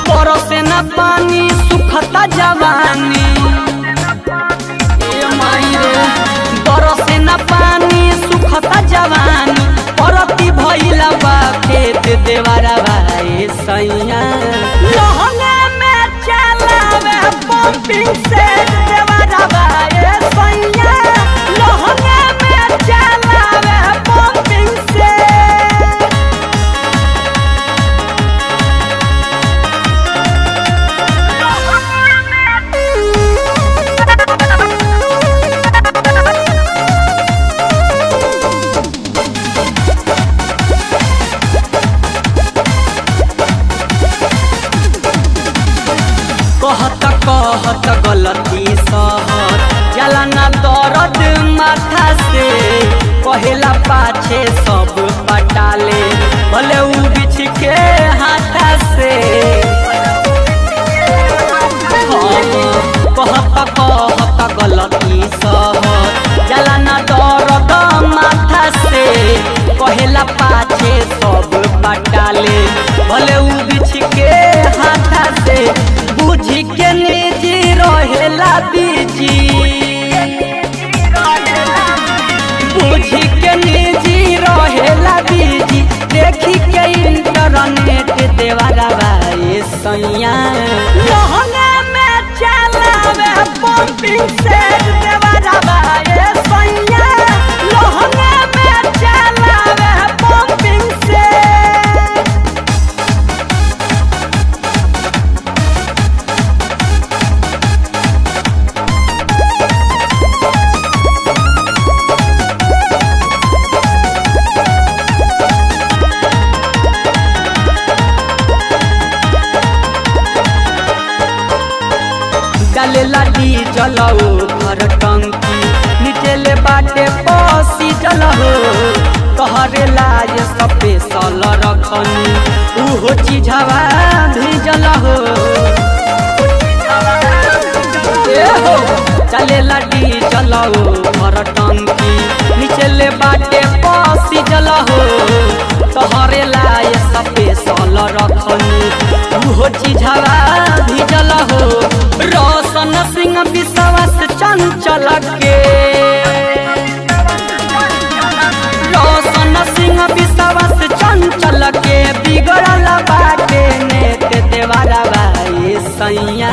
बरसे न पानी सुखता जवानी बरसे न पानी सुखता जवानी परती भइला बा खेत देवारा भाई सैया लहंगा में चलावे पंपिंग से देवारा भाई सैया लहंगा में चलावे पंपिंग से कहत गलती सहत जला ना दर्द माथा से कहेला पाछे सब पटाले भले उ बिछ के हाथा से कहत गलती सहत जला ना दर्द माथा से कहेला पाछे सब पटाले भले उ बिछ के हाथा से बुझी के निजी रहेला बीजी बुझी के निजी रहेला बीजी देखी के इंटरनेट देवारा भाई सैया लहंगा में चलावे पंपिंग से देवारा भाई सैया लहंगा में चलावे पंपिंग से लाडी जलाओ घर टंकी नीचे बाटे पसी जलहो कहरे लाज स्पेशल रखनी उहो चीजवा भी जलहो चले लाडी जलाओ घर टंकी नीचे बाटे पसी जलहो कहरे लाज स्पेशल रखनी उहो चीजवा भी जलहो रोशन सिंह विश्वास चंचल के रोशन सिंह विश्वास चंचल के बिगड़ल बाटे नेत देवारा भाई सैया